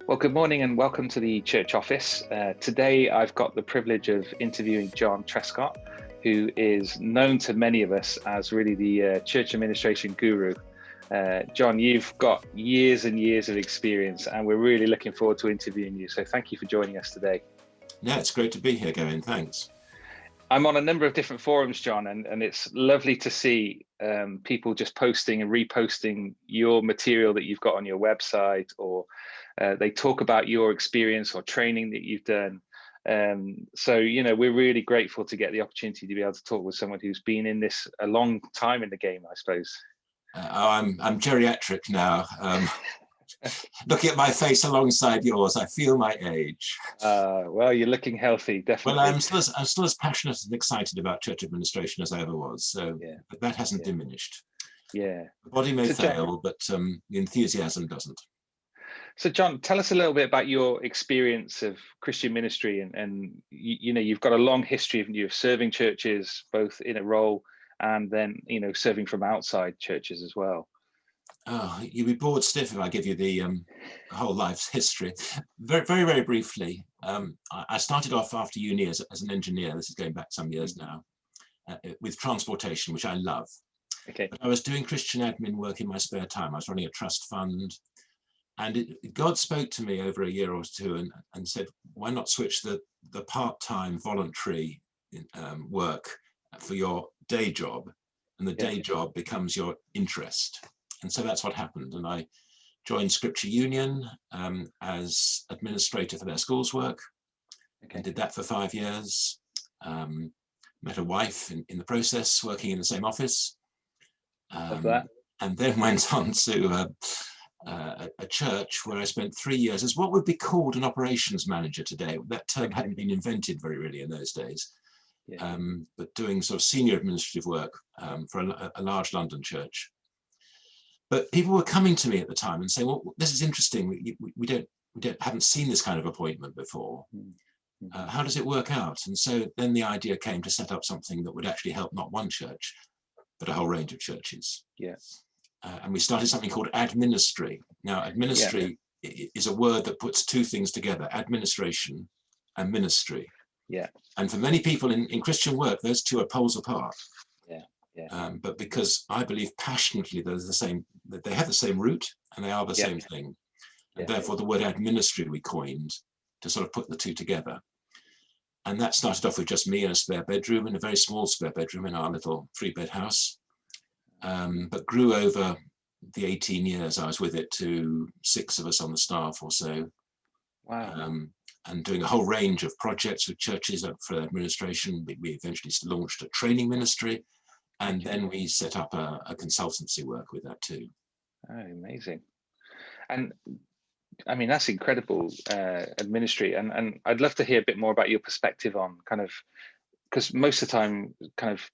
Well, good morning and welcome to the church office. Today I've got the privilege of interviewing John Truscott, who is known to many of us as really the church administration guru. John, you've got years and years of experience and we're really looking forward to interviewing you. So thank you for joining us today. Yeah, it's great to be here, Gavin. Thanks. I'm on a number of different forums, John, and it's lovely to see people just posting and reposting your material that you've got on your website, or they talk about your experience or training that you've done. So, we're really grateful to get the opportunity to be able to talk with someone who's been in this a long time in the game, I suppose. I'm geriatric now. Looking at my face alongside yours, I feel my age. Well, you're looking healthy, definitely. Well, I'm still as passionate and excited about church administration as I ever was. So, yeah. But that hasn't diminished. Yeah. The body may fail, John, but the enthusiasm doesn't. So, John, tell us a little bit about your experience of Christian ministry, and you've got a long history of serving churches, both in a role and then serving from outside churches as well. Oh, you'd be bored stiff if I give you the whole life's history. Very, very, very briefly, I started off after uni as an engineer. This is going back some years now, with transportation, which I love. Okay. But I was doing Christian admin work in my spare time. I was running a trust fund. And God spoke to me over a year or two and said, why not switch the part-time voluntary work for your day job, and the day job becomes your interest. And so that's what happened. And I joined Scripture Union as administrator for their schools work. Okay. And did that for 5 years. Met a wife in the process, working in the same office. And then went on to a church where I spent 3 years as what would be called an operations manager today. That term hadn't been invented very really in those days. But doing sort of senior administrative work for a large London church. But people were coming to me at the time and saying, well, this is interesting. We haven't seen this kind of appointment before. How does it work out? And so then the idea came to set up something that would actually help not one church, but a whole range of churches. Yes. And we started something called administry. Now, administry is a word that puts two things together, administration and ministry. Yeah. And for many people in Christian work, those two are poles apart. But because I believe passionately they have the same root and they are the same thing. And therefore the word administry we coined to sort of put the two together. And that started off with just me in a spare bedroom, in a very small spare bedroom in our little 3-bed house. But grew over the 18 years I was with it to 6 of us on the staff or so. Wow. And doing a whole range of projects with churches for administration. We eventually launched a training ministry. And then we set up a consultancy work with that too. Oh, amazing. And I mean, that's incredible, administry. And I'd love to hear a bit more about your perspective on kind of, because most of the time kind of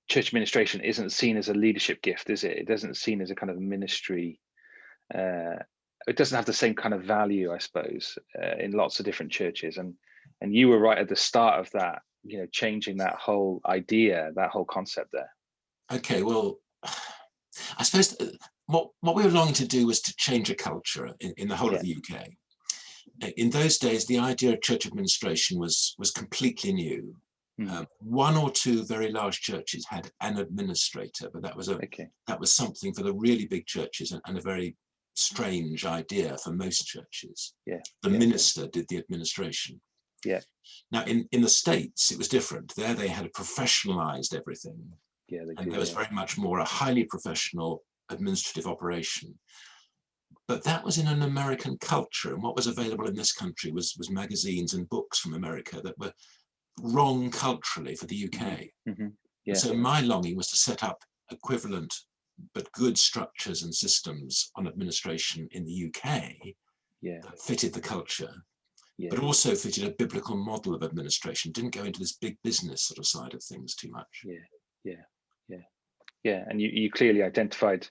church administration isn't seen as a leadership gift, is it? It doesn't seen as a kind of ministry. It doesn't have the same kind of value, I suppose, in lots of different churches. And you were right at the start of that, changing that whole idea, that whole concept there. Okay, well, I suppose what we were longing to do was to change a culture in the whole of the UK. In those days, the idea of church administration was completely new. One or two very large churches had an administrator, but that was something for the really big churches and a very strange idea for most churches. The minister did the administration. Now, in the States, it was different. There they had professionalized everything. And there was very much more a highly professional administrative operation. But that was in an American culture. And what was available in this country was magazines and books from America that were wrong culturally for the UK. So my longing was to set up equivalent but good structures and systems on administration in the UK that fitted the culture. But also fitted a biblical model of administration, didn't go into this big business sort of side of things too much. And you clearly identified,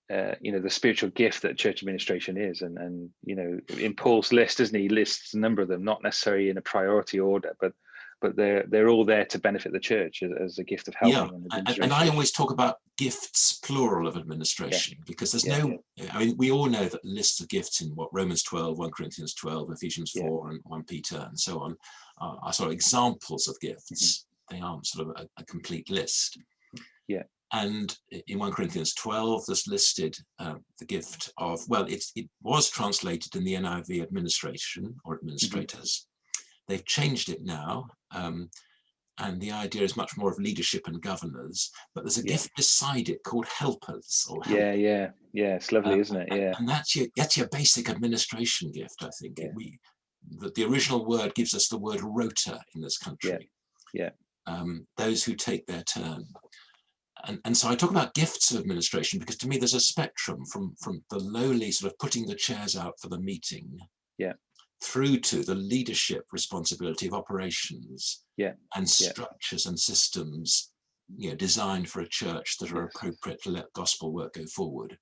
the spiritual gift that church administration is, and in Paul's list, isn't he, lists a number of them, not necessarily in a priority order, but but they're all there to benefit the church as a gift of helping and administration. And I always talk about gifts plural of administration, because there's I mean, we all know that lists of gifts in what Romans 12, 1 Corinthians 12, Ephesians 4, and 1 Peter and so on are sort of examples of gifts. They aren't sort of a complete list. Yeah. And in 1 Corinthians 12, there's listed the gift of, well, it was translated in the NIV administration or administrators. They've changed it now. And the idea is much more of leadership and governors, but there's a gift beside it called helpers. Or helpers. Yeah, it's lovely, isn't it? Yeah. And that's your basic administration gift, I think. The original word gives us the word rota in this country. Those who take their turn. And so I talk about gifts of administration because to me there's a spectrum from the lowly sort of putting the chairs out for the meeting, through to the leadership responsibility of operations, and structures and systems, designed for a church that are appropriate to let gospel work go forward.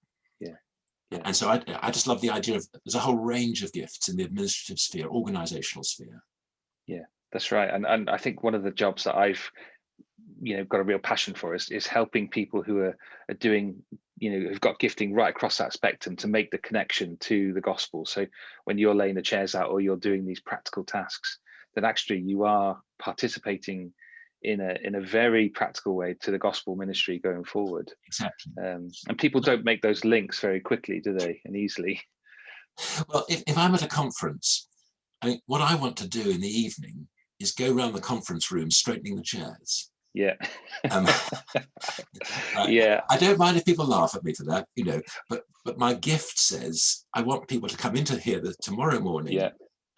And so I just love the idea of there's a whole range of gifts in the administrative sphere, organizational sphere. Yeah, that's right. And I think one of the jobs that I've got a real passion for is helping people who are doing, who've got gifting right across that spectrum to make the connection to the gospel. So when you're laying the chairs out or you're doing these practical tasks, then actually you are participating in a very practical way to the gospel ministry going forward. Exactly. And people don't make those links very quickly, do they? And easily. Well, if I'm at a conference, I mean, what I want to do in the evening is go around the conference room straightening the chairs. Yeah. I don't mind if people laugh at me for that, but my gift says I want people to come into here tomorrow morning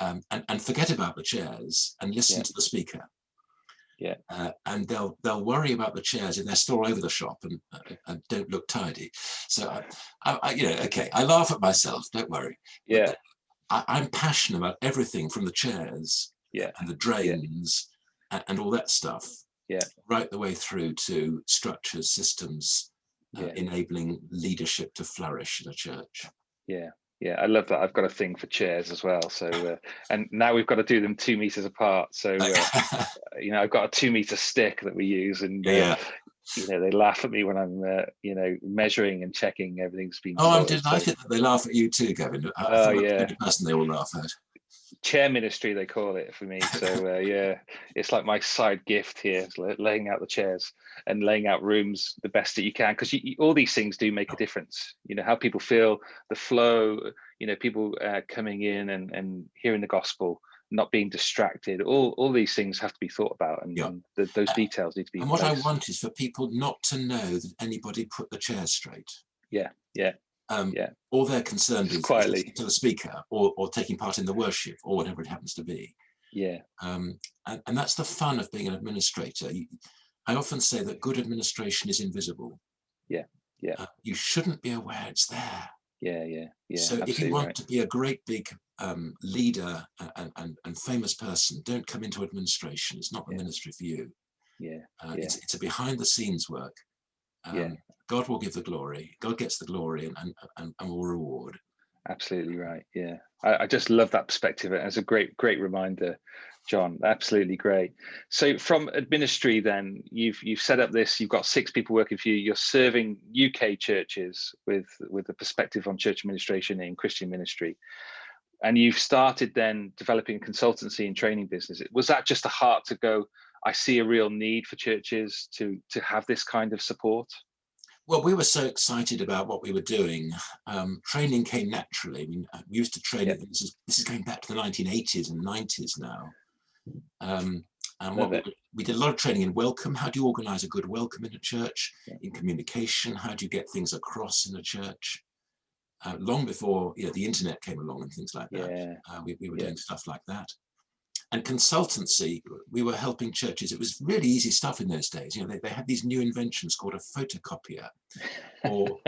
and forget about the chairs and listen to the speaker. And they'll worry about the chairs if they're still all over the shop and don't look tidy. So I laugh at myself, don't worry. I'm passionate about everything from the chairs and the drains and all that stuff. Right the way through to structures, systems, enabling leadership to flourish in a church. Yeah, I love that. I've got a thing for chairs as well. So, and now we've got to do them 2 meters apart. So, I've got a 2 meter stick that we use, and they laugh at me when I'm, measuring and checking everything's been. Oh, I'm delighted that they laugh at you too, Gavin. I think that's the person they all laugh at. Chair ministry, they call it for me. So it's like my side gift here, laying out the chairs and laying out rooms the best that you can, because all these things do make a difference. How people feel, the flow, people coming in and hearing the gospel, not being distracted. All these things have to be thought about, and those details need to be. And what I want is for people not to know that anybody put the chairs straight. All they're concerned is quietly to the speaker or taking part in the worship or whatever it happens to be. And that's the fun of being an administrator. I often say that good administration is invisible. You shouldn't be aware it's there. So if you want to be a great big leader and famous person, don't come into administration. It's not the ministry for you. It's a behind the scenes work. God will give the glory. God gets the glory and will reward. Absolutely right. Yeah, I just love that perspective. It's a great reminder, John. Absolutely great. So from administry, then you've set up this. You've got 6 people working for you. You're serving UK churches with a perspective on church administration in Christian ministry, and you've started then developing a consultancy and training business. Was that just a heart to go, I see a real need for churches to have this kind of support? Well, we were so excited about what we were doing. Training came naturally. I mean, we used to train. This is going back to the 1980s and 90s now. And we did a lot of training in welcome. How do you organize a good welcome in a church? In communication, how do you get things across in a church? Long before the internet came along and things like that, we were doing stuff like that. And consultancy, we were helping churches. It was really easy stuff in those days. They had these new inventions called a photocopier or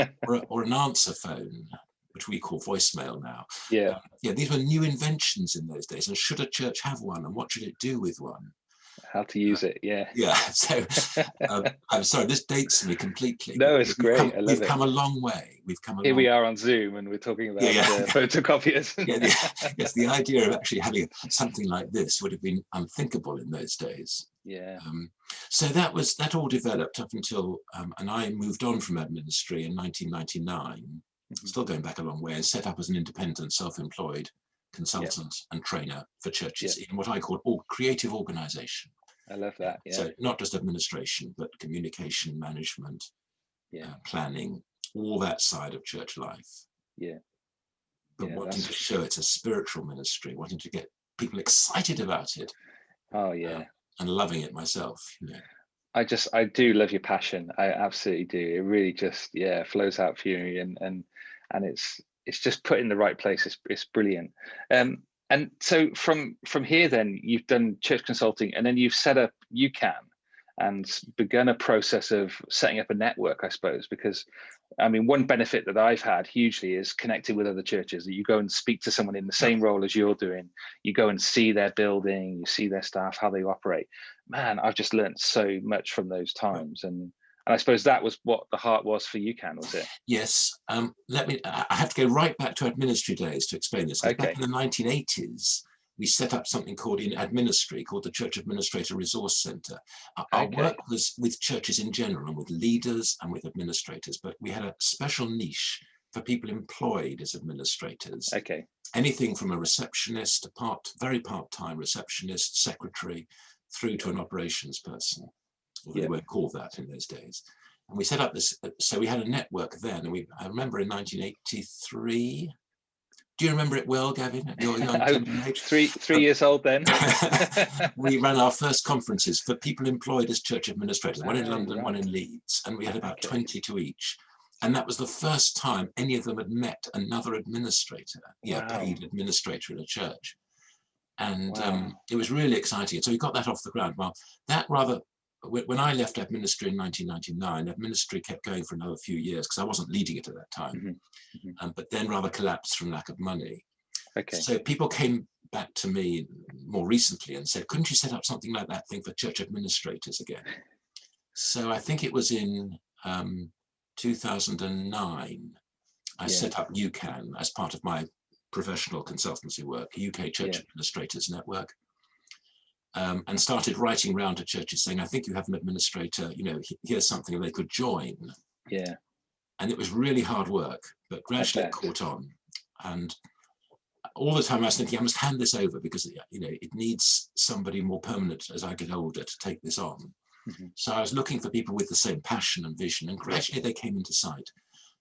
an answer phone, which we call voicemail now. These were new inventions in those days. And should a church have one? And what should it do with one? How to use it, yeah. Yeah, so I'm sorry, this dates me completely. No, it's great. I love We've it. come a long way. We've come a Here long. we are on Zoom, and we're talking about Yeah, photocopiers. yeah, yes. The idea of actually having something like this would have been unthinkable in those days. Yeah. So that all developed up until, and I moved on from ad ministry in 1999, still going back a long way, and set up as an independent, self-employed consultant and trainer for churches in what I call creative organization. I love that. Yeah. So not just administration, but communication, management, planning, all that side of church life. Yeah. But wanting to show it's a spiritual ministry, wanting to get people excited about it. Oh yeah. And loving it myself. Yeah. I do love your passion. I absolutely do. It really just flows out for you, and it's just put in the right place. It's brilliant. And so from here, then you've done church consulting, and then you've set up UCAN and begun a process of setting up a network, I suppose, because I mean, one benefit that I've had hugely is connecting with other churches. That you go and speak to someone in the same role as you're doing, you go and see their building, you see their staff, how they operate. Man, I've just learned so much from those times. And I suppose that was what the heart was for UCAN, was it? Yes. I have to go right back to administry days to explain this. Okay. Back in the 1980s, we set up something called in administry, called the Church Administrator Resource Centre. Our work was with churches in general and with leaders and with administrators, but we had a special niche for people employed as administrators. Okay. Anything from a receptionist, very part-time receptionist, secretary, through to an operations person. Although they weren't called that in those days. And we set up this, so we had a network then, and I remember in 1983, do you remember it well, Gavin? At your young age? Three years old then. We ran our first conferences for people employed as church administrators, one in London, one in Leeds, and we had about 20 to each. And that was the first time any of them had met another administrator, paid administrator in a church. And it was really exciting. So we got that off the ground. Well, when I left ad ministry in 1999, ad ministry kept going for another few years because I wasn't leading it at that time, but then rather collapsed from lack of money. Okay. So people came back to me more recently and said, couldn't you set up something like that thing for church administrators again? So I think it was in 2009, I set up UCAN as part of my professional consultancy work, UK Church Administrators Network. And started writing round to churches saying, I think you have an administrator, here's something they could join. Yeah. And it was really hard work, but gradually it caught on. And all the time I was thinking, I must hand this over because, it needs somebody more permanent as I get older to take this on. So I was looking for people with the same passion and vision, and gradually they came into sight.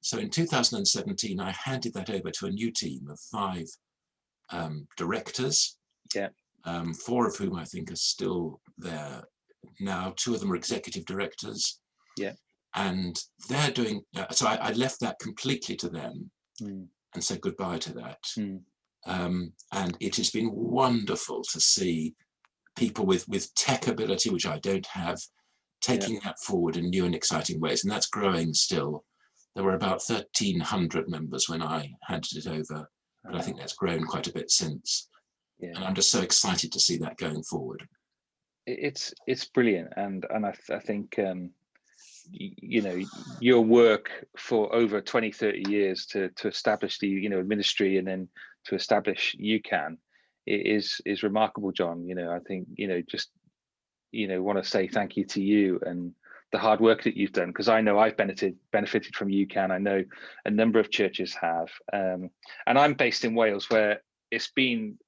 So in 2017, I handed that over to a new team of 5 directors. Yeah. 4 of whom I think are still there now. 2 of them are executive directors. Yeah. And they're doing, so I left that completely to them and said goodbye to that. And it has been wonderful to see people with tech ability, which I don't have, taking that forward in new and exciting ways. And that's growing still. There were about 1,300 members when I handed it over, but I think that's grown quite a bit since. Yeah. And I'm just so excited to see that going forward. It's brilliant, and I think your work for over 20-30 years to establish the ministry and then to establish UCAN is remarkable, John. I think want to say thank you to you and the hard work that you've done, because I know I've benefited from UCAN. I know a number of churches have, and I'm based in Wales, where I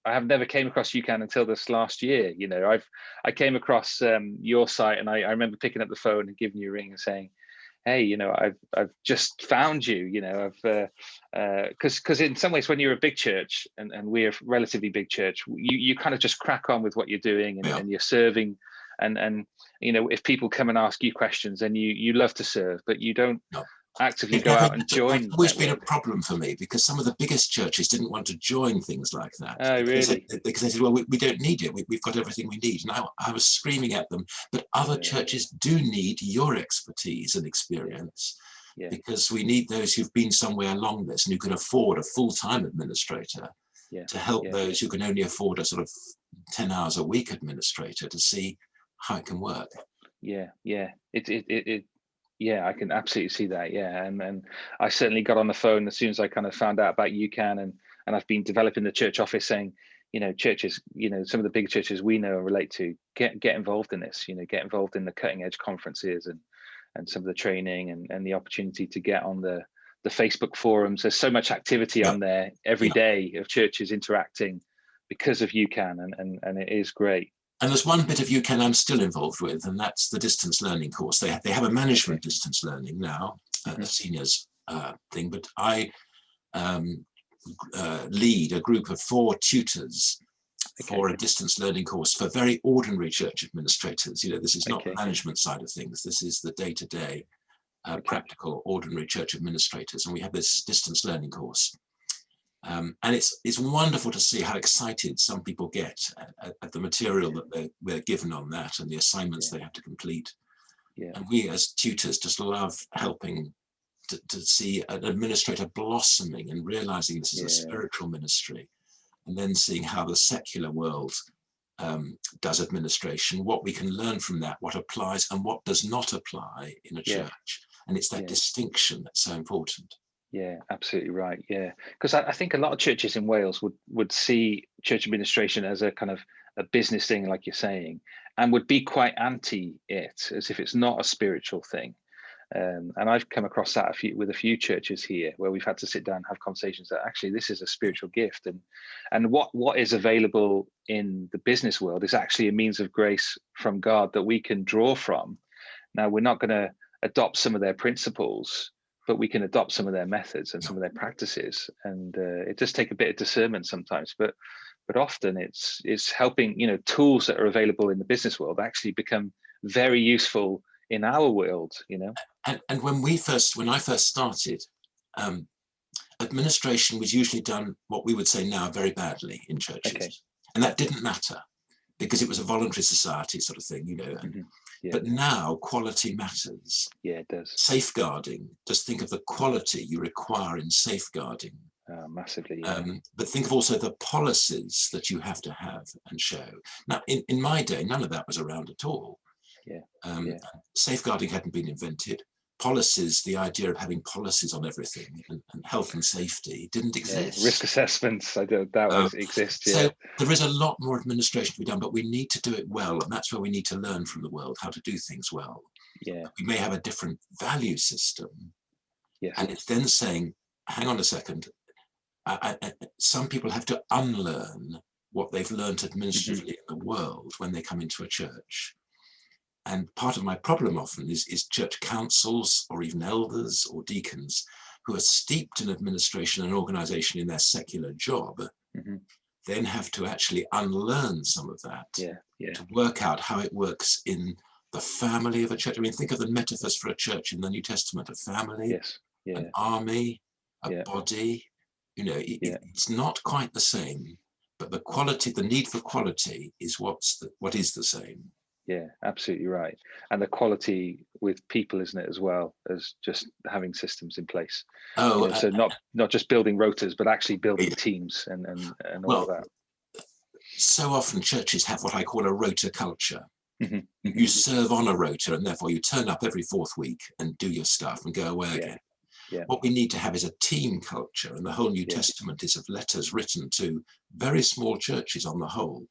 have never came across UCAN until this last year. I came across your site, and I remember picking up the phone and giving you a ring and saying, hey, I've just found you, because in some ways, when you're a big church and we're a relatively big church, you kind of just crack on with what you're doing and you're serving. And if people come and ask you questions, then you love to serve, but you don't actively go out and join. It's always been a problem for me, because some of the biggest churches didn't want to join things like that. Oh, really? Because they said, well, we don't need it. We've got everything we need. And I was screaming at them, but other churches do need your expertise and experience, because we need those who've been somewhere along this and who can afford a full-time administrator to help those who can only afford a sort of 10 hours a week administrator to see how it can work. Yeah, yeah. Yeah, I can absolutely see that. Yeah, and I certainly got on the phone as soon as I kind of found out about UCAN, and I've been developing the church office, saying, churches, some of the big churches we know and relate to, get involved in this. Get involved in the cutting edge conferences and some of the training and the opportunity to get on the Facebook forums. There's so much activity on there every day of churches interacting because of UCAN, and it is great. And there's one bit of UCAN I'm still involved with, and that's the distance learning course. They have a management distance learning now, a seniors thing, but I lead a group of 4 tutors for a distance learning course for very ordinary church administrators. This is not the management side of things. This is the day-to-day practical ordinary church administrators, and we have this distance learning course. And it's wonderful to see how excited some people get at the material that they're given on that and the assignments they have to complete. And we as tutors just love helping to see an administrator blossoming and realizing this is a spiritual ministry, and then seeing how the secular world does administration, what we can learn from that, what applies and what does not apply in a church. And it's that distinction that's so important. Yeah, absolutely right. Yeah, because I think a lot of churches in Wales would see church administration as a kind of a business thing, like you're saying, and would be quite anti it, as if it's not a spiritual thing. And I've come across that with a few churches here, where we've had to sit down and have conversations that actually this is a spiritual gift, and what is available in the business world is actually a means of grace from God that we can draw from. Now, we're not going to adopt some of their principles, but we can adopt some of their methods and some of their practices, and it does take a bit of discernment sometimes, but often it's helping, tools that are available in the business world actually become very useful in our world. And when I first started, administration was usually done what we would say now very badly in churches, and that didn't matter because it was a voluntary society sort of thing, But now quality matters. Yeah, it does. Safeguarding, just think of the quality you require in safeguarding. Massively. But think of also the policies that you have to have and show. Now, in my day, none of that was around at all. Safeguarding hadn't been invented. Policies, the idea of having policies on everything and health and safety didn't exist. Risk assessments, I don't doubt exist. So there is a lot more administration to be done, but we need to do it well, and that's where we need to learn from the world how to do things well. We may have a different value system, and it's then saying, hang on a second, some people have to unlearn what they've learned administratively in the world when they come into a church. And part of my problem often is church councils or even elders or deacons who are steeped in administration and organization in their secular job, then have to actually unlearn some of that to work out how it works in the family of a church. I mean, think of the metaphors for a church in the New Testament: a family, an army, a body. It's not quite the same, but the quality, the need for quality is what is the same. Yeah, absolutely right. And the quality with people, isn't it, as well as just having systems in place? So not just building rotas, but actually building teams and all of that. So often churches have what I call a rota culture. You serve on a rota, and therefore you turn up every 4th week and do your stuff and go away again. What we need to have is a team culture, and the whole New Testament is of letters written to very small churches on the whole,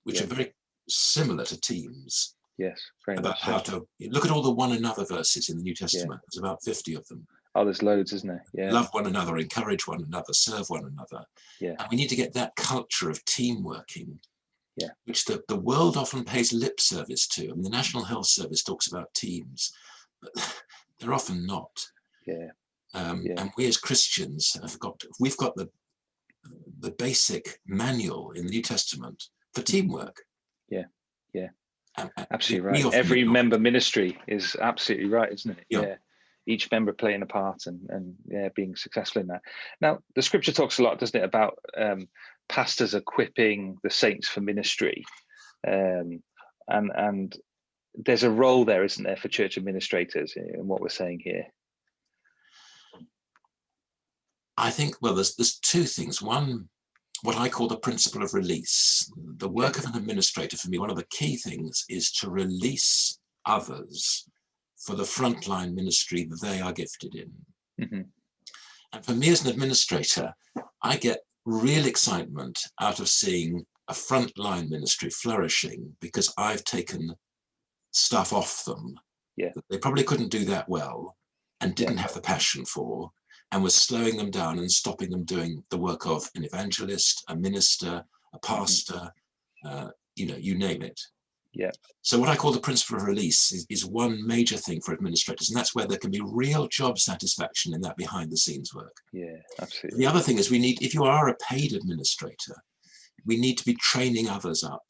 which are very similar to teams. Yes, very about much how to look at all the one another verses in the New Testament. There's about 50 of them. Oh, there's loads, isn't there? Love one another, encourage one another, serve one another. And we need to get that culture of team working, which the world often pays lip service to. I mean, the National Health Service talks about teams, but they're often not. And we as Christians we've got the basic manual in the New Testament for teamwork. Absolutely right. Every member ministry is absolutely right, isn't it? Each member playing a part and being successful in that. Now, the scripture talks a lot, doesn't it, about pastors equipping the saints for ministry, and there's a role there, isn't there, for church administrators in what we're saying here? I think, well, there's 2 things. One, what I call the principle of release. The work of an administrator, for me, one of the key things is to release others for the frontline ministry they are gifted in. Mm-hmm. And for me as an administrator, I get real excitement out of seeing a frontline ministry flourishing because I've taken stuff off them that they probably couldn't do that well and didn't have the passion for, and was slowing them down and stopping them doing the work of an evangelist, a minister, a pastor, you name it. Yeah. So what I call the principle of release is one major thing for administrators, and that's where there can be real job satisfaction in that behind the scenes work. Yeah, absolutely. The other thing is if you are a paid administrator, we need to be training others up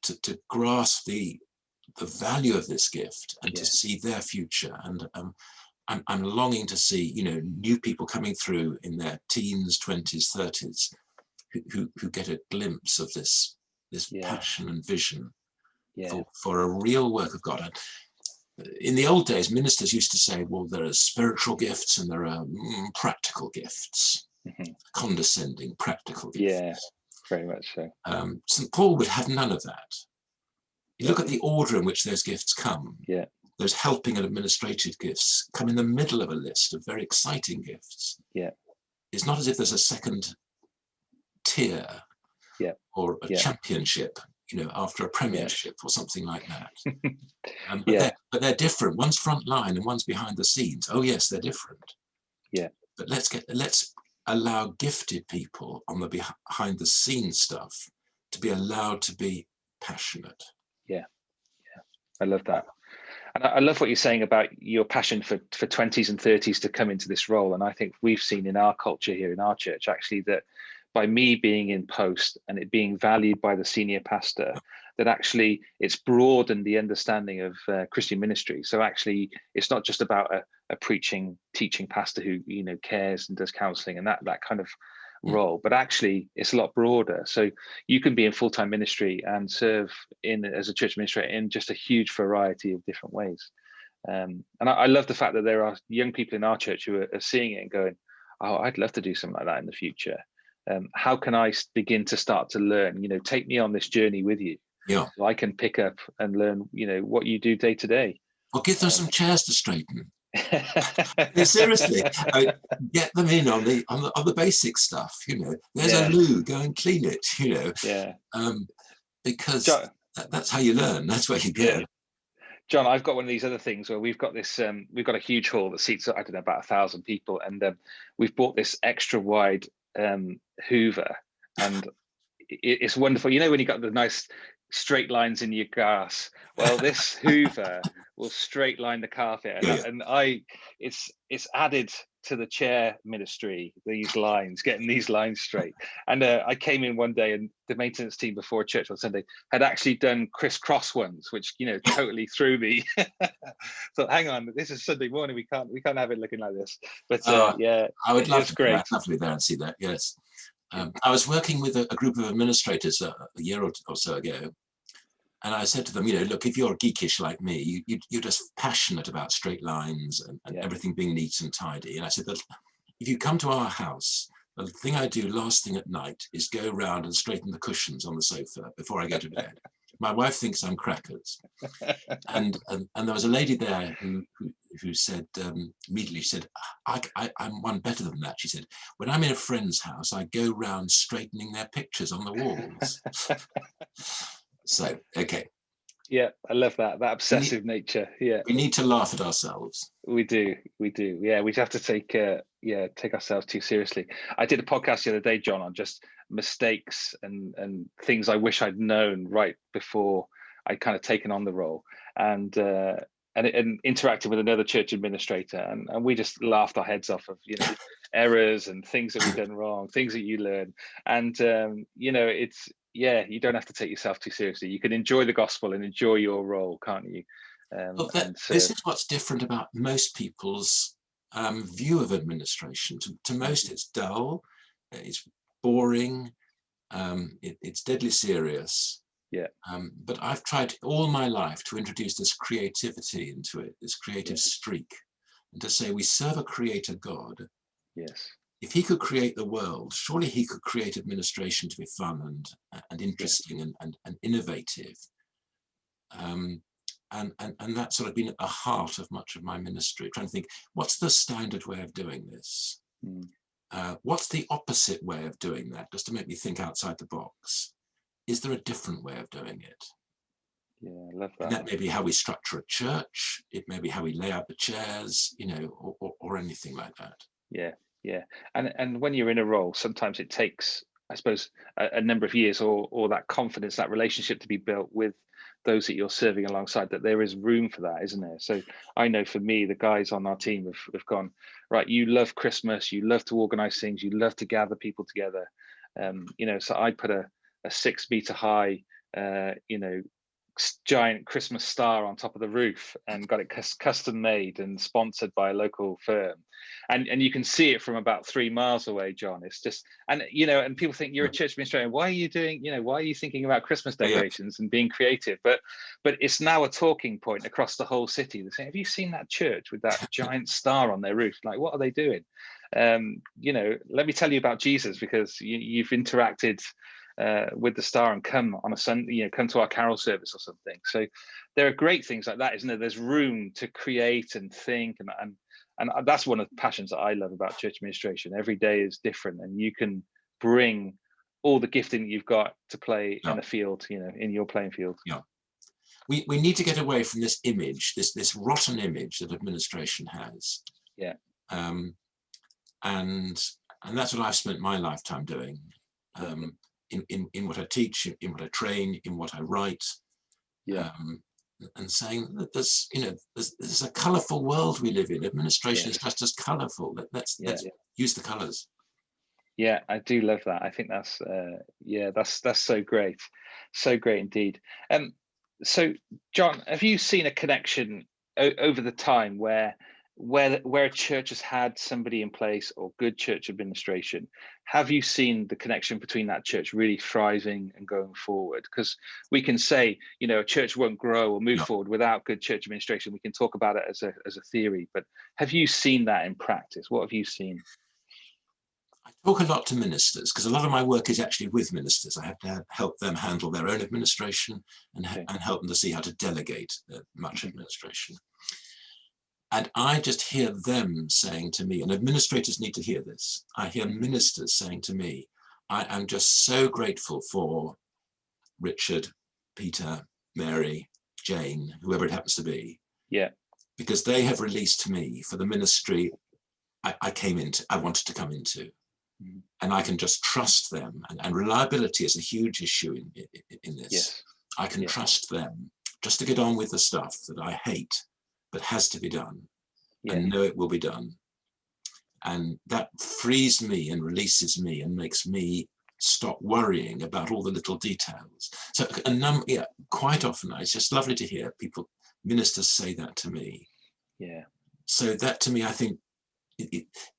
to grasp the value of this gift and to see their future. And I'm longing to see, new people coming through in their teens, 20s, 30s, who get a glimpse of this passion and vision for a real work of God. In the old days, ministers used to say, well, there are spiritual gifts and there are practical gifts, condescending practical gifts. Yeah, very much so. St. Paul would have none of that. You look at the order in which those gifts come. Yeah. Those helping and administrative gifts come in the middle of a list of very exciting gifts. Yeah. It's not as if there's a second tier or a championship, after a premiership or something like that. But they're different. One's front line and one's behind the scenes. Oh yes, they're different. Yeah. But let's allow gifted people on the behind the scenes stuff to be allowed to be passionate. Yeah. I love that. And I love what you're saying about your passion for 20s and 30s to come into this role. And I think we've seen in our culture here in our church, actually, that by me being in post and it being valued by the senior pastor, that actually it's broadened the understanding of Christian ministry. So actually, it's not just about a preaching, teaching pastor who, cares and does counseling and that kind of role, but actually it's a lot broader. So you can be in full-time ministry and serve as a church administrator in just a huge variety of different ways. And I love the fact that there are young people in our church who are seeing it and going, oh, I'd love to do something like that in the future. How can I begin to start to learn? Take me on this journey with you. Yeah, so I can pick up and learn, what you do day to day. Or give them some chairs to straighten. Seriously, get them in on the basic stuff. There's a loo, go and clean it. Because that's how you learn. That's where you get. Yeah. John, I've got one of these other things where we've got this. We've got a huge hall that seats, I don't know, about 1,000 people, and we've bought this extra wide Hoover, and it's wonderful. When you got the nice straight lines in your grass, well, this Hoover will straight line the carpet, and it's added to the chair ministry, getting these lines straight. And I came in one day and the maintenance team before church on Sunday had actually done crisscross ones, which totally threw me. So hang on, this is Sunday morning, we can't have it looking like this. But I would love to great. Lovely there and see that. Yes. I was working with a group of administrators a year or so ago, and I said to them, look, if you're geekish like me, you're just passionate about straight lines and everything being neat and tidy. And I said that if you come to our house, the thing I do last thing at night is go around and straighten the cushions on the sofa before I go to bed. My wife thinks I'm crackers. And there was a lady there who said, immediately said, I'm one better than that. She said, when I'm in a friend's house, I go round straightening their pictures on the walls. So, okay. Yeah, I love that obsessive nature. Yeah, we need to laugh at ourselves. We do. Yeah, we have to take ourselves too seriously. I did a podcast the other day, John, on just mistakes and things I wish I'd known right before I'd kind of taken on the role, and interacted with another church administrator, and we just laughed our heads off of errors and things that we've done wrong, things that you learn, and it's. Yeah, you don't have to take yourself too seriously. You can enjoy the gospel and enjoy your role, can't you? This is what's different about most people's view of administration. To most, it's dull, it's boring, it's deadly serious. Yeah. But I've tried all my life to introduce this creativity into it, this creative streak, and to say we serve a creator God. Yes. if he could create the world, surely he could create administration to be fun and interesting and innovative. And that's sort of been at the heart of much of my ministry, trying to think, what's the standard way of doing this? What's the opposite way of doing that, just to make me think outside the box? Is there a different way of doing it? Yeah, I love that. And that may be how we structure a church. It may be how we lay out the chairs, you know, or anything like that. Yeah, yeah. And when you're in a role, sometimes it takes, I suppose, a number of years or that confidence, that relationship to be built with those that you're serving alongside, that there is room for that, isn't there? So I know for me, the guys on our team have gone, right, you love Christmas, you love to organize things, you love to gather people together. You know, so I put a 6 meter high, you know, giant Christmas star on top of the roof and got it custom made and sponsored by a local firm. And you can see it from about 3 miles away, John. It's just, and you know, and people think you're a church administrator. Why are you doing, you know, why are you thinking about Christmas decorations and being creative? But it's now a talking point across the whole city. They're saying, have you seen that church with that giant star on their roof? Like, what are they doing? You know, let me tell you about Jesus, because you've interacted with the star and come on a Sunday, you know, come to our carol service or something. So there are great things like that, isn't there? There's room to create and think, and that's one of the passions that I love about church administration. Every day is different, and you can bring all the gifting that you've got to play in the field, you know, in your playing field. Yeah. We need to get away from this image, this rotten image that administration has. Yeah. And that's what I've spent my lifetime doing. In what I teach, in what I train, in what I write, and saying that there's, you know, there's a colourful world we live in. Administration is just as colourful. Let's use the colours. Yeah, I do love that. I think that's that's so great, so great indeed. So John, have you seen a connection over the time where a church has had somebody in place or good church administration? Have you seen the connection between that church really thriving and going forward? Because we can say, you know, a church won't grow or move forward without good church administration. We can talk about it as a theory, but have you seen that in practice? What have you seen? I talk a lot to ministers, because a lot of my work is actually with ministers. I have to help them handle their own administration and help them to see how to delegate much administration. And I just hear them saying to me, and administrators need to hear this, I hear ministers saying to me, I am just so grateful for Richard, Peter, Mary, Jane, whoever it happens to be. Yeah. Because they have released me for the ministry I wanted to come into. And I can just trust them. And reliability is a huge issue in this. Yes. I can trust them just to get on with the stuff that I hate, but has to be done, and know it will be done. And that frees me and releases me and makes me stop worrying about all the little details. So quite often, it's just lovely to hear ministers say that to me. Yeah. So that to me, I think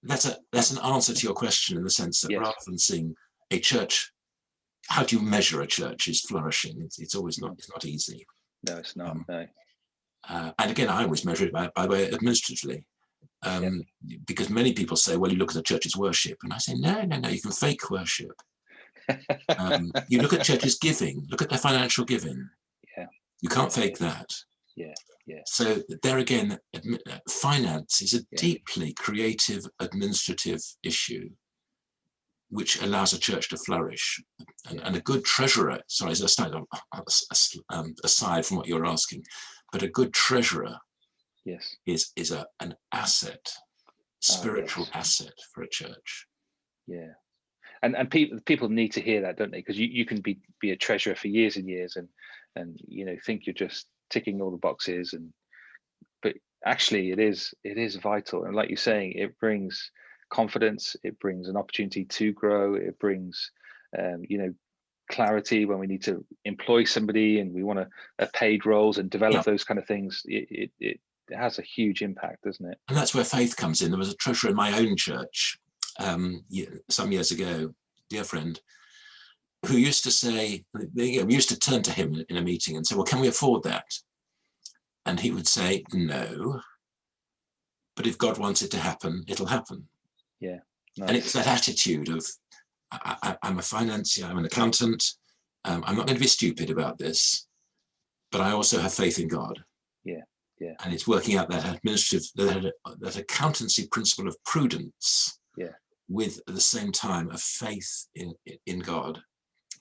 that's an answer to your question, in the sense that rather than seeing a church, how do you measure a church is flourishing? It's always not easy. No, it's not. No. And again, I always measure it by way administratively, because many people say, well, you look at the church's worship, and I say, no, you can fake worship. You look at churches giving, look at their financial giving. Yeah. You can't fake that. Yeah. Yeah. So there again, finance is a deeply creative administrative issue, which allows a church to flourish. And a good treasurer, sorry, aside from what you're asking, but a good treasurer is an asset, spiritual asset for a church. Yeah. And people need to hear that, don't they? Because you can be a treasurer for years and years and you know, think you're just ticking all the boxes, but actually it is vital. And like you're saying, it brings confidence, it brings an opportunity to grow, it brings you know, clarity when we need to employ somebody and we want to paid roles and develop those kind of things. It has a huge impact, doesn't it? And that's where faith comes in. There was a treasurer in my own church some years ago, dear friend, who used to say, we used to turn to him in a meeting and say, well, can we afford that? And he would say, no, but if God wants it to happen, it'll happen. Yeah. And it's Nice. that attitude of, I'm a financier, I'm an accountant, I'm not going to be stupid about this, but I also have faith in God. Yeah. Yeah. And it's working out that that accountancy principle of prudence, Yeah. with at the same time a faith in God.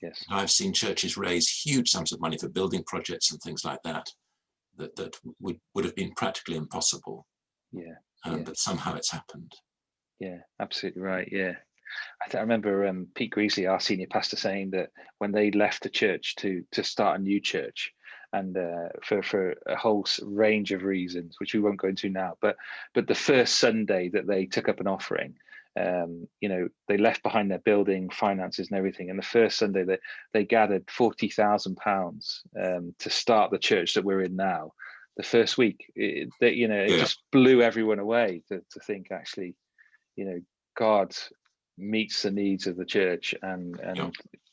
Yes. And I've seen churches raise huge sums of money for building projects and things like that would have been practically impossible. Yeah. Yeah. But somehow it's happened. Yeah. Absolutely right. Yeah. I remember Pete Greasley, our senior pastor, saying that when they left the church to start a new church, and for a whole range of reasons, which we won't go into now, but the first Sunday that they took up an offering, they left behind their building, finances, and everything. And the first Sunday they gathered £40,000 to start the church that we're in now. The first week, it just blew everyone away to think, actually, God meets the needs of the church, and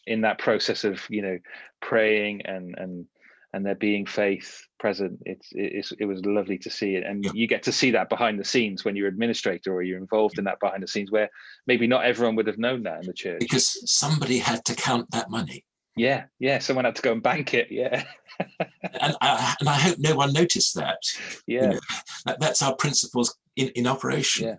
in that process of praying and there being faith present, it was lovely to see it. And you get to see that behind the scenes when you're administrator, or you're involved in that behind the scenes, where maybe not everyone would have known that in the church, because somebody had to count that money. Someone had to go and bank it. And I hope no one noticed that. That's our principles in operation.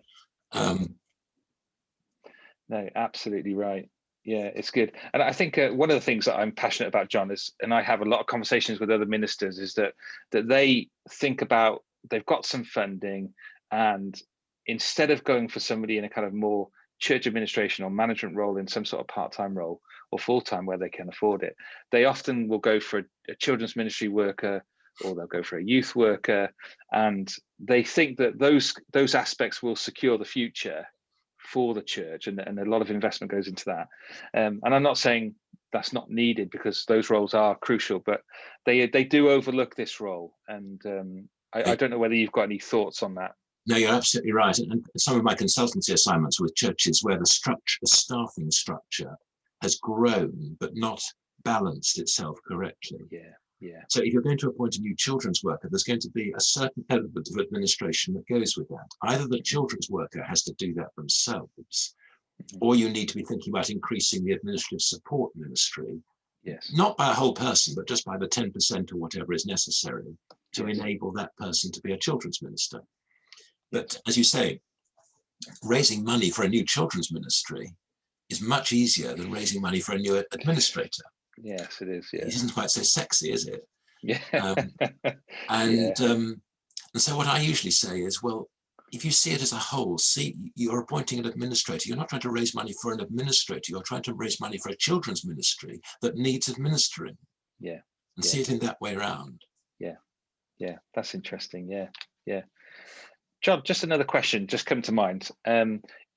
No, absolutely right. Yeah, it's good. And I think one of the things that I'm passionate about, John, is, and I have a lot of conversations with other ministers, is that they think about, they've got some funding, and instead of going for somebody in a kind of more church administration or management role, in some sort of part-time role or full-time where they can afford it, they often will go for a children's ministry worker, or they'll go for a youth worker, and they think that those aspects will secure the future for the church, and a lot of investment goes into that. And I'm not saying that's not needed, because those roles are crucial, but they do overlook this role. And I don't know whether you've got any thoughts on that. No, you're absolutely right. And some of my consultancy assignments with churches where the staffing structure has grown but not balanced itself correctly. So if you're going to appoint a new children's worker, there's going to be a certain element of administration that goes with that. Either the children's worker has to do that themselves, or you need to be thinking about increasing the administrative support ministry, not by a whole person, but just by the 10% or whatever is necessary to enable that person to be a children's minister. But as you say, raising money for a new children's ministry is much easier than raising money for a new administrator. Yes, it is. It isn't quite so sexy, is it? And so what I usually say is, well, if you see it as a whole, see, you're appointing an administrator. You're not trying to raise money for an administrator. You're trying to raise money for a children's ministry that needs administering. And see it in that way around. Yeah, that's interesting. Yeah. John, just another question just come to mind.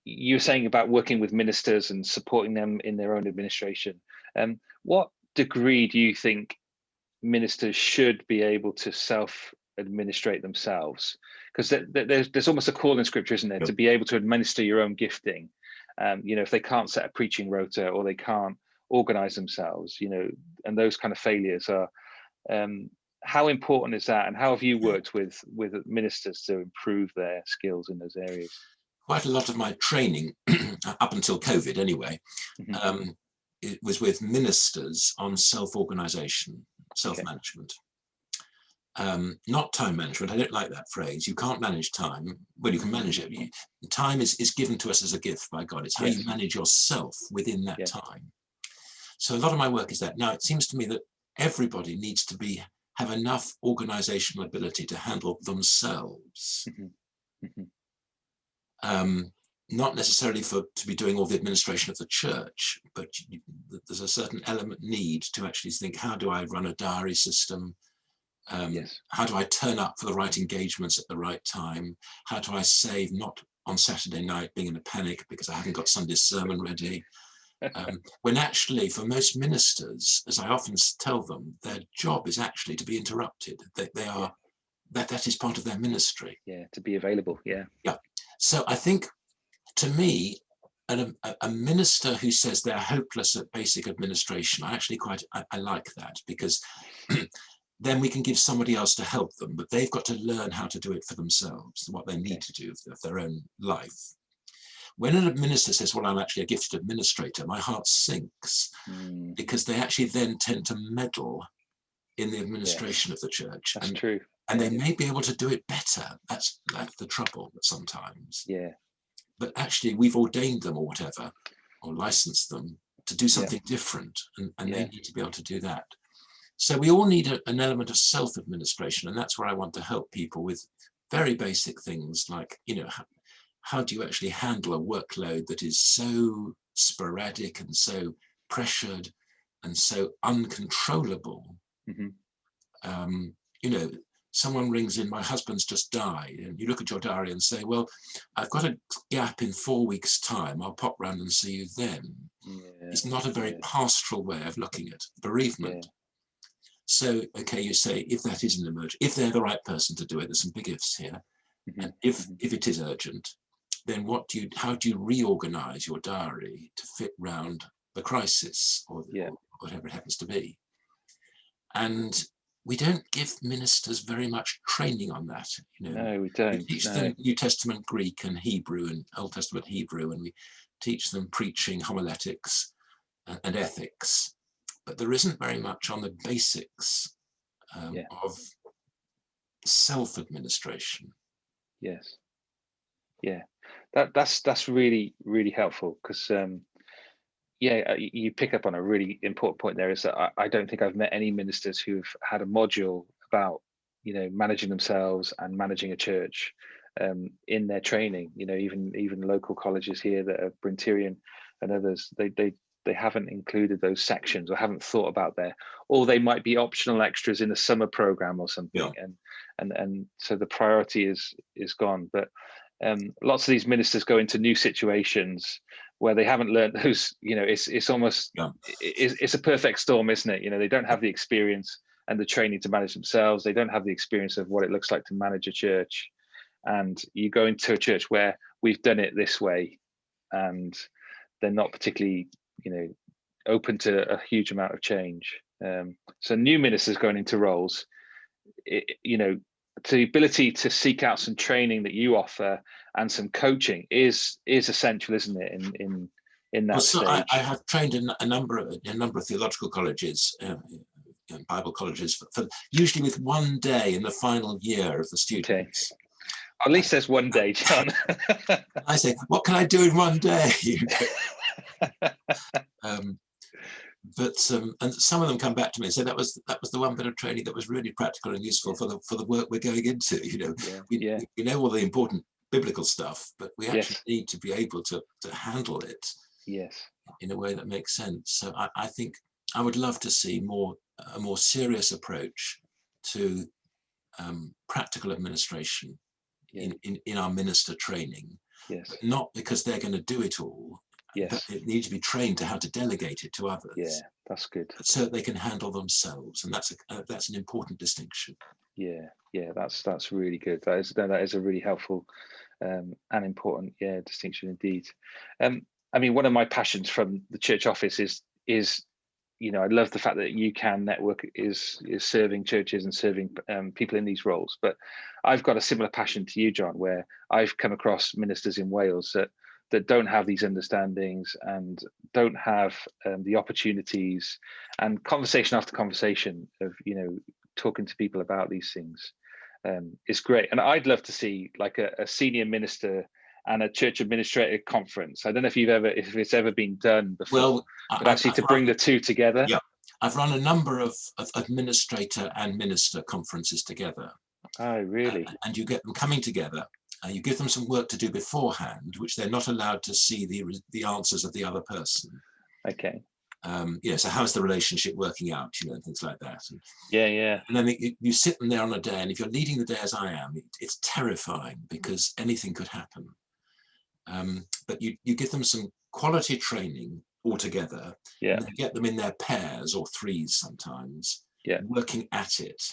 You were saying about working with ministers and supporting them in their own administration. What degree do you think ministers should be able to self-administrate themselves? Because there's almost a call in Scripture, isn't there, to be able to administer your own gifting. If they can't set a preaching rota, or they can't organize themselves, and those kind of failures are. How important is that, and how have you worked with ministers to improve their skills in those areas? Quite a lot of my training, up until COVID anyway, it was with ministers on self-organization, self-management. Not time management. I don't like that phrase. You can't manage time. Well, you can manage it. Time is given to us as a gift by God. It's how you manage yourself within that time. So a lot of my work is that. Now, it seems to me that everybody needs to have enough organizational ability to handle themselves. Not necessarily to be doing all the administration of the church, but there's a certain element need to actually think, how do I run a diary system? How do I turn up for the right engagements at the right time? How do I save, not on Saturday night being in a panic because I haven't got Sunday's sermon ready? When actually, for most ministers, as I often tell them, their job is actually to be interrupted. That is part of their ministry. To be available. So I think, to me, a minister who says they're hopeless at basic administration, I like that, because then we can give somebody else to help them, but they've got to learn how to do it for themselves, what they need to do of their own life. When a minister says, well, I'm actually a gifted administrator, my heart sinks, because they actually then tend to meddle in the administration of the church. That's true. And they may be able to do it better. That's the trouble sometimes. Yeah. But actually, we've ordained them or whatever, or licensed them to do something different, and they need to be able to do that. So we all need an element of self-administration, and that's where I want to help people with very basic things like, you know, how do you actually handle a workload that is so sporadic and so pressured and so uncontrollable? You know, someone rings in, my husband's just died, and you look at your diary and say, well, I've got a gap in 4 weeks' time, I'll pop round and see you then. It's not a very pastoral way of looking at bereavement. So, okay, you say, if that is an emergency, if they're the right person to do it, there's some big ifs here, and if it is urgent, then how do you reorganize your diary to fit round the crisis or whatever it happens to be? And we don't give ministers very much training on that. You know, no, we don't. We teach them New Testament Greek and Hebrew and Old Testament Hebrew, and we teach them preaching, homiletics, and ethics. But there isn't very much on the basics of self-administration. Yes. Yeah, that's really, really helpful, because you pick up on a really important point there, is that I don't think I've met any ministers who've had a module about, you know, managing themselves and managing a church in their training. You know, even local colleges here that are Brinterian and others, they haven't included those sections or haven't thought about or they might be optional extras in a summer program or something. And so the priority is gone. But lots of these ministers go into new situations where they haven't learned those, you know, it's almost, it's a perfect storm, isn't it? You know, they don't have the experience and the training to manage themselves. They don't have the experience of what it looks like to manage a church. And you go into a church where we've done it this way, and they're not particularly, you know, open to a huge amount of change. So new ministers going into roles, you know, the ability to seek out some training that you offer and some coaching is essential, isn't it? In that stage. I have trained in a number of theological colleges, Bible colleges, for usually with 1 day in the final year of the students. Okay. At least there's 1 day, John. I say, what can I do in 1 day? And some of them come back to me and say that was the one bit of training that was really practical and useful for the work we're going into. You know, we know all the important biblical stuff, but we actually need to be able to handle it in a way that makes sense. So I think I would love to see a more serious approach to practical administration in our minister training. But not because they're going to do it all. But it needs to be trained to how to delegate it to others. Yeah, that's good. So that they can handle themselves, and that's an important distinction. Yeah, that's really good. That is a really helpful and important distinction indeed. I mean, one of my passions from the church office is you know, I love the fact that UCAN network is serving churches and serving people in these roles. But I've got a similar passion to you, John, where I've come across ministers in Wales that don't have these understandings and don't have the opportunities, and conversation after conversation of, you know, talking to people about these things is great. And I'd love to see like a senior minister and a church administrator conference. I don't know if it's ever been done before. Well, but actually to bring the two together. Yeah, I've run a number of administrator and minister conferences together. Oh, really? And you get them coming together. You give them some work to do beforehand, which they're not allowed to see the answers of the other person. Okay. So how's the relationship working out? You know, things like that. And then you sit them there on a day, and if you're leading the day as I am, it's terrifying because anything could happen. But you give them some quality training altogether. Yeah. And get them in their pairs or threes sometimes. Yeah. Working at it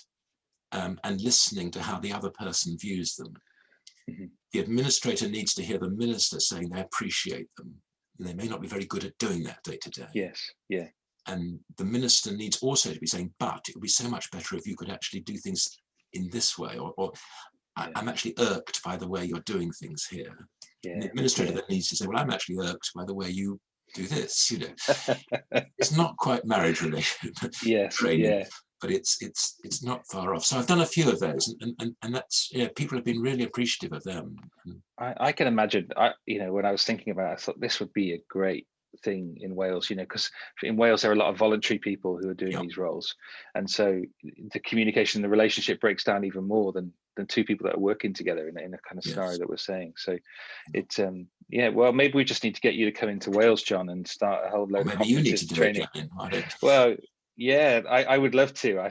and listening to how the other person views them. Mm-hmm. The administrator needs to hear the minister saying they appreciate them. And they may not be very good at doing that day to day. Yes. Yeah. And the minister needs also to be saying, but it would be so much better if you could actually do things in this way, or I'm actually irked by the way you're doing things here. Yeah, And the administrator then needs to say, well, I'm actually irked by the way you do this. yeah. It's not quite marriage related Yes, training, yeah. but it's not far off. So I've done a few of those, and that's, people have been really appreciative of them. I can imagine. When I was thinking about it, I thought this would be a great thing in Wales. Because in Wales there are a lot of voluntary people who are doing Yeah. these roles, and so the communication, the relationship breaks down even more than two people that are working together in a kind of scenario Yes. that we're saying. So it's well, maybe we just need to get you to come into Wales, John, and start a whole load Or of maybe you need conferences to and do it, training. Gavin. I don't. Well, yeah, I would love to.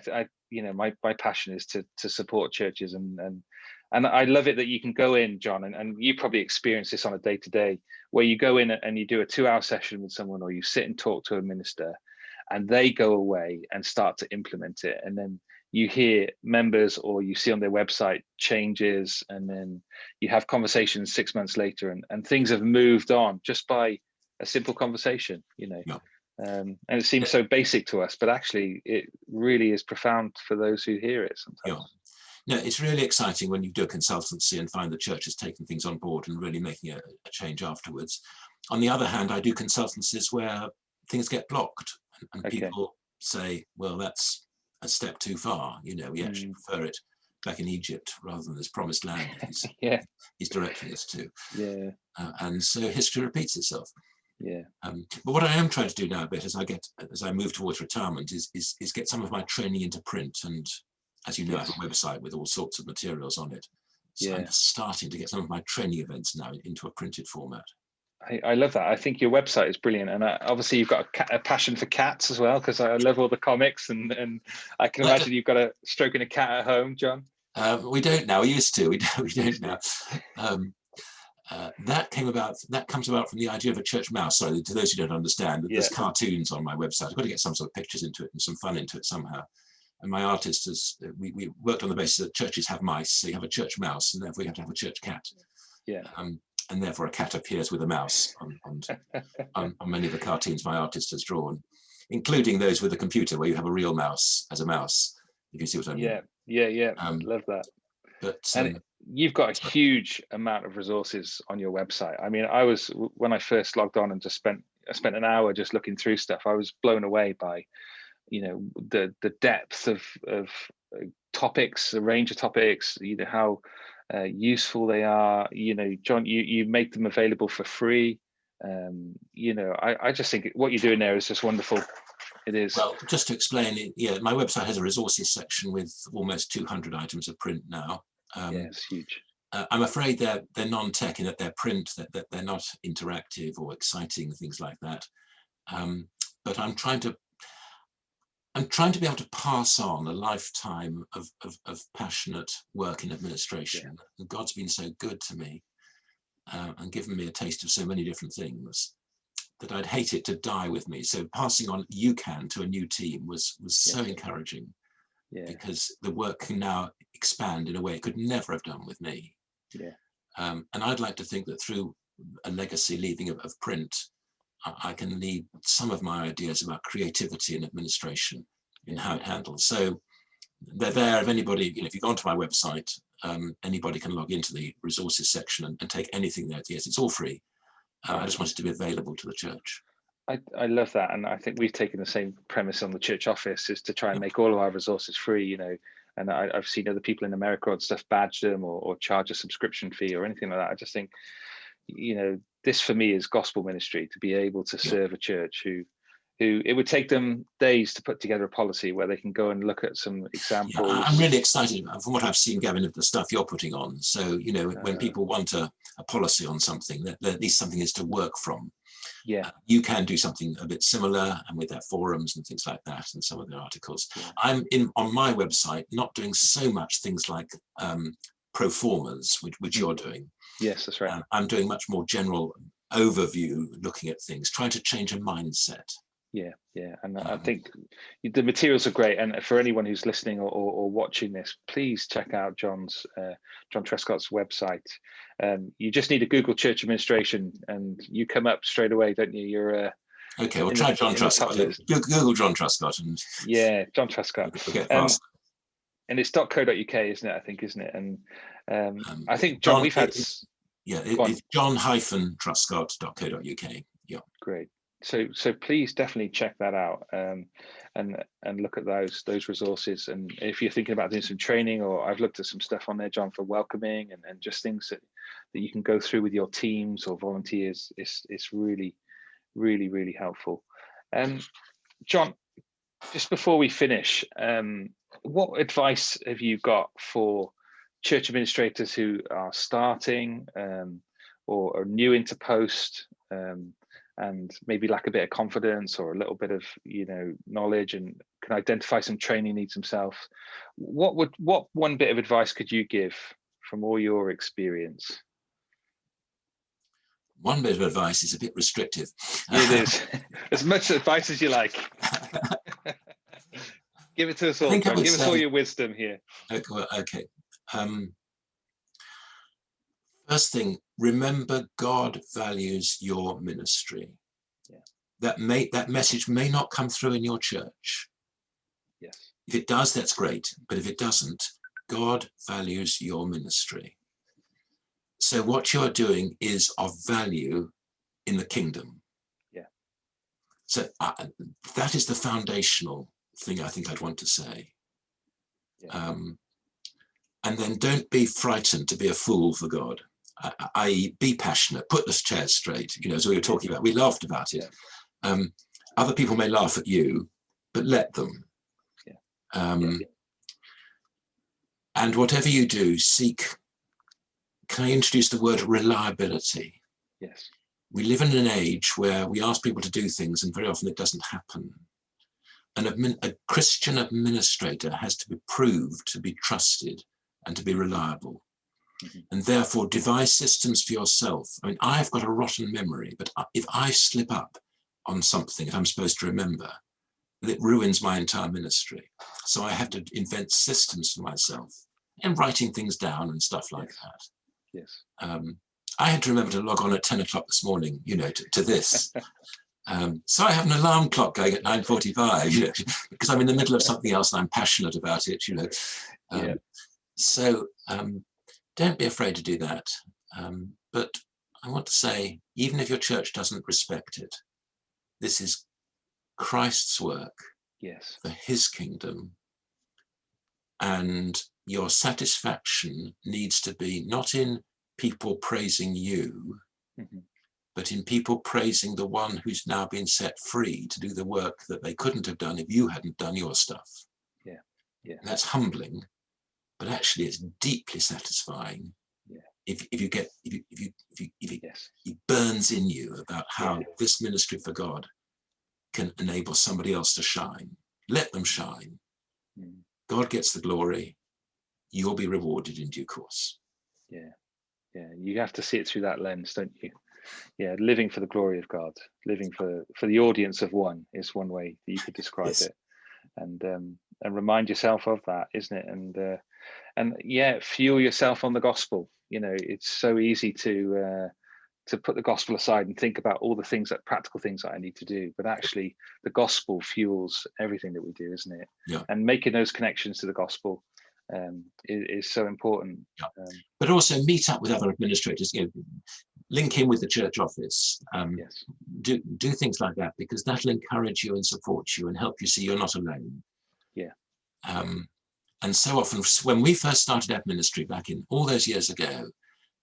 My passion is to support churches, and I love it that you can go in, John, and you probably experience this on a day-to-day, where you go in and you do a 2-hour session with someone, or you sit and talk to a minister, and they go away and start to implement it, and then you hear members, or you see on their website changes, and then you have conversations 6 months later, and things have moved on just by a simple conversation. Yeah. And it seems so basic to us, but actually it really is profound for those who hear it sometimes. Yeah. No, it's really exciting when you do a consultancy and find the church is taking things on board and really making a change afterwards. On the other hand, I do consultancies where things get blocked, and people say, well, that's a step too far. We actually prefer it back in Egypt rather than this promised land he's directing us to. Yeah. And so history repeats itself. Yeah. But what I am trying to do now a bit as I move towards retirement is get some of my training into print. And as you know, I have a website with all sorts of materials on it. So I'm just starting to get some of my training events now into a printed format. I love that. I think your website is brilliant, and obviously you've got a passion for cats as well, because I love all the comics, and I can imagine you've got a stroking a cat at home, John. We don't now. We used to. We don't now. That comes about from the idea of a church mouse. Sorry, to those who don't understand, there's cartoons on my website. I've got to get some sort of pictures into it and some fun into it somehow. And my artist we worked on the basis that churches have mice, so you have a church mouse, and therefore you have to have a church cat. Yeah. And therefore a cat appears with a mouse on many of the cartoons my artist has drawn, including those with a computer where you have a real mouse as a mouse, if you see what I mean. Yeah. Love that. But you've got a huge amount of resources on your website. I mean, when I first logged on and I spent an hour just looking through stuff, I was blown away by the depth of topics, the range of topics, how useful they are. John, you make them available for free. I just think what you're doing there is just wonderful. It is. Well, just to explain it, my website has a resources section with almost 200 items of print now. It's huge. I'm afraid they're non-tech in that they're print, that they're not interactive or exciting, things like that. But I'm trying to be able to pass on a lifetime of passionate work in administration. And God's been so good to me and given me a taste of so many different things that I'd hate it to die with me. So passing on UCAN to a new team was so encouraging, because the work can now expand in a way it could never have done with me. And I'd like to think that through a legacy leaving of print, I can leave some of my ideas about creativity and administration in how it handles. So they're there. If anybody, if you go onto my website, anybody can log into the resources section and take anything there. Yes, it's all free. I just want it to be available to the church. I love that, and I think we've taken the same premise on the church office, is to try and make all of our resources free. And I've seen other people in America and stuff badge them or charge a subscription fee or anything like that. I just think, this for me is gospel ministry, to be able to serve a church who it would take them days to put together a policy where they can go and look at some examples. I'm really excited from what I've seen, Gavin, of the stuff you're putting on. So, when people want a policy on something, that at least something is to work from. You can do something a bit similar, and with their forums and things like that, and some of their articles. I'm on my website not doing so much things like pro formas, which you're doing. Yes, that's right. I'm doing much more general overview, looking at things, trying to change a mindset. And I think the materials are great, and for anyone who's listening or watching this, please check out John Truscott's website. You just need to Google church administration and you come up straight away, don't you? You're okay, well, try John Truscott. Google John Truscott and John Truscott. We'll get past. And it's .co.uk, isn't it? I think, isn't it? I think, John, John, we've had... it's john-truscott.co.uk. Yeah. Great. So please definitely check that out, and look at those resources. And if you're thinking about doing some training, or I've looked at some stuff on there, John, for welcoming and just things that you can go through with your teams or volunteers, it's really, really, really helpful. John, just before we finish, what advice have you got for church administrators who are starting, or are new into post, and maybe lack a bit of confidence or a little bit of knowledge, and can identify some training needs themselves? What one bit of advice could you give from all your experience? One bit of advice is a bit restrictive. It is. As much advice as you like. Give it to us all, John. Give us all your wisdom here. Okay. First thing, remember God values your ministry. Yeah. That message may not come through in your church. Yes. If it does, that's great. But if it doesn't, God values your ministry. So what you're doing is of value in the kingdom. Yeah. So that is the foundational thing I think I'd want to say. Yeah. And then don't be frightened to be a fool for God. I.e., be passionate, put the chairs straight. As we were talking about, we laughed about it. Yeah. Other people may laugh at you, but let them. Yeah. And whatever you do, can I introduce the word reliability? Yes. We live in an age where we ask people to do things and very often it doesn't happen. And a Christian administrator has to be proved to be trusted and to be reliable. Mm-hmm. And therefore devise systems for yourself. I mean, I've got a rotten memory, but if I slip up on something that I'm supposed to remember, it ruins my entire ministry. So I have to invent systems for myself and writing things down and stuff like that. Yes. I had to remember to log on at 10 o'clock this morning, to this. So I have an alarm clock going at 9:45, because I'm in the middle of something else and I'm passionate about it, So don't be afraid to do that. But I want to say, even if your church doesn't respect it, this is Christ's work for his kingdom. And your satisfaction needs to be not in people praising you, but in people praising the one who's now been set free to do the work that they couldn't have done if you hadn't done your stuff. Yeah. And that's humbling, but actually it's deeply satisfying. If it burns in you about how this ministry for God can enable somebody else to shine. Let them shine. God gets the glory. You'll be rewarded in due course. Yeah. You have to see it through that lens, don't you? Yeah, living for the glory of God, living for the audience of one is one way that you could describe it, and remind yourself of that, isn't it? And fuel yourself on the gospel. It's so easy to put the gospel aside and think about all the practical things that I need to do, but actually the gospel fuels everything that we do, isn't it? Yeah. And making those connections to the gospel is so important. But also meet up with other administrators, link in with the church office, do things like that, because that'll encourage you and support you and help you see you're not alone. And so often when we first started ad ministry back in all those years ago,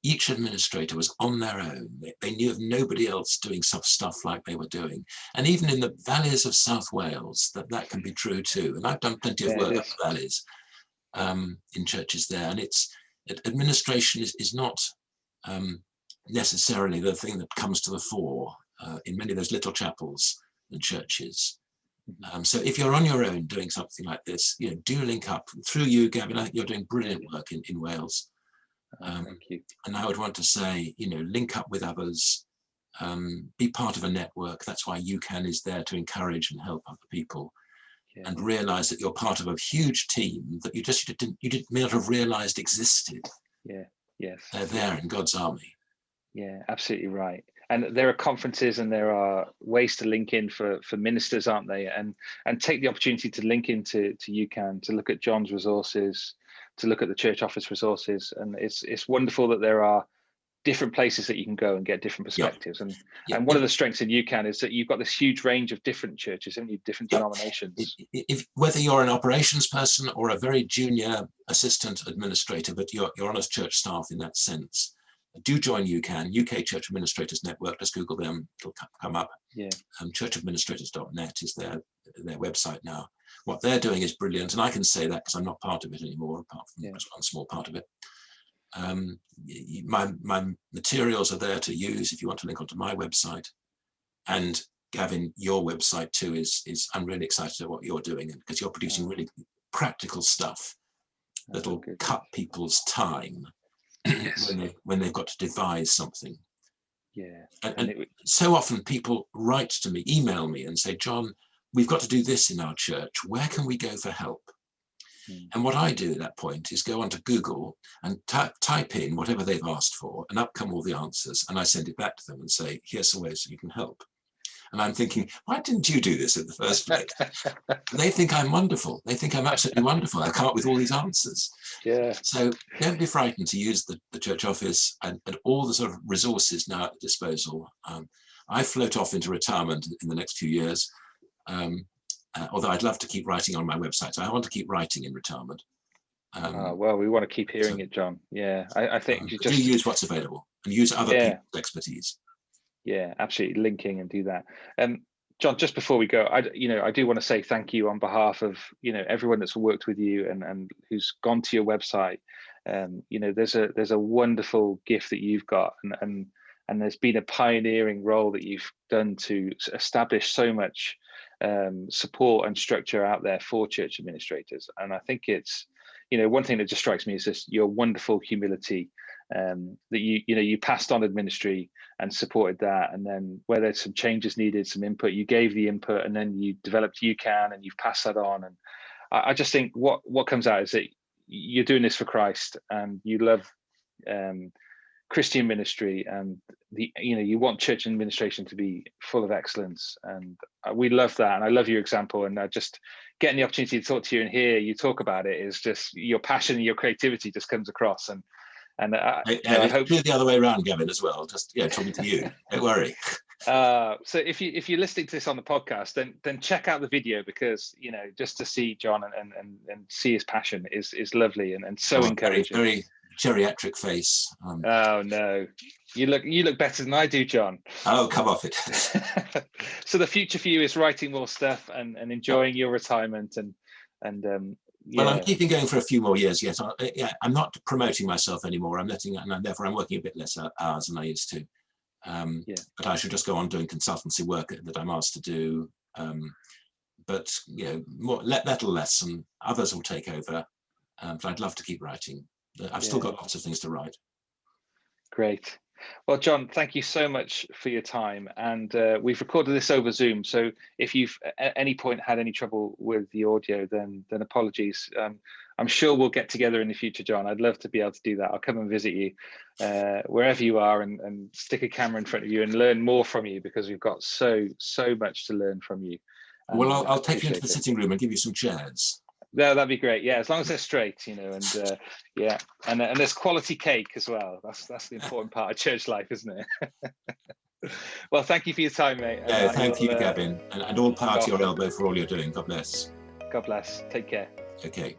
each administrator was on their own. They knew of nobody else doing stuff like they were doing. And even in the valleys of South Wales, that can be true too. And I've done plenty of work up the valleys in churches there. And administration is not necessarily the thing that comes to the fore in many of those little chapels and churches. So if you're on your own doing something like this, do link up. Through you, Gavin, I think you're doing brilliant work in Wales. Thank you. And I would want to say, link up with others, be part of a network. That's why UCAN is there, to encourage and help other people, and realize that you're part of a huge team that you may not have realized existed. They're there in God's army. Yeah, absolutely right. And there are conferences and there are ways to link in for ministers, aren't they? And take the opportunity to link into UCAN, to look at John's resources, look at the church office resources, and it's wonderful that there are different places that you can go and get different perspectives. And one of the strengths in UCAN is that you've got this huge range of different churches, haven't you, different denominations. If whether you're an operations person or a very junior assistant administrator, but you're on a church staff in that sense, do join UCAN, UK Church Administrators Network. Just Google them, it'll come up. Yeah. Churchadministrators.net is their website now. What they're doing is brilliant, and I can say that because I'm not part of it anymore, apart from just one small part of it. My materials are there to use if you want to link onto my website. And Gavin, your website too is I'm really excited about what you're doing, because you're producing really practical stuff that'll cut people's time when they've got to devise something. Yeah. And so often people write to me, email me and say, John, we've got to do this in our church. Where can we go for help? And what I do at that point is go onto Google and type in whatever they've asked for, and up come all the answers. And I send it back to them and say, here's some ways you can help. And I'm thinking, why didn't you do this in the first place? They think I'm wonderful. They think I'm absolutely wonderful. I come up with all these answers. Yeah. So don't be frightened to use the church office and all the sort of resources now at the disposal. I float off into retirement in the next few years. Although I'd love to keep writing on my website. So I want to keep writing in retirement. Well, we want to keep hearing it, John. Yeah, I think you just do use what's available and use other people's expertise. Yeah, absolutely, linking and do that. John, just before we go, I do want to say thank you on behalf of everyone that's worked with you and who's gone to your website. There's a wonderful gift that you've got, and there's been a pioneering role that you've done to establish so much support and structure out there for church administrators. And I think it's one thing that just strikes me is just your wonderful humility, that you passed on administry and supported that, and then where there's some changes needed, some input, you gave the input, and then you developed UCAN and you've passed that on. And I just think what comes out is that you're doing this for Christ, and you love Christian ministry, and you want church administration to be full of excellence, and we love that. And I love your example, and just getting the opportunity to talk to you and hear you talk about it is just your passion and your creativity just comes across. And I hope do the other way around, Gavin, as well. Just talking to you. Don't worry. So if you're listening to this on the podcast, then check out the video, because just to see John and see his passion is lovely and so encouraging. Very geriatric face. Oh no, you look better than I do, John. Oh, come off it. So the future for you is writing more stuff and enjoying your retirement and Well, I'm keeping going for a few more years yet. I'm not promoting myself anymore. I'm therefore I'm working a bit less hours than I used to. But I should just go on doing consultancy work that I'm asked to do. But more little less, and others will take over. But I'd love to keep writing. I've still got lots of things to write. Great. Well, John, thank you so much for your time. And we've recorded this over Zoom. So if you've at any point had any trouble with the audio, then apologies. I'm sure we'll get together in the future, John. I'd love to be able to do that. I'll come and visit you wherever you are and stick a camera in front of you and learn more from you, because we've got so much to learn from you. Well, I'll take you into the sitting room and give you some chairs. No, that'd be great. Yeah, as long as they're straight, and there's quality cake as well. That's the important part of church life, isn't it? Well, thank you for your time, mate. Yeah, thank you, Gavin, and all power to your elbow for all you're doing. God bless. God bless. Take care. Okay.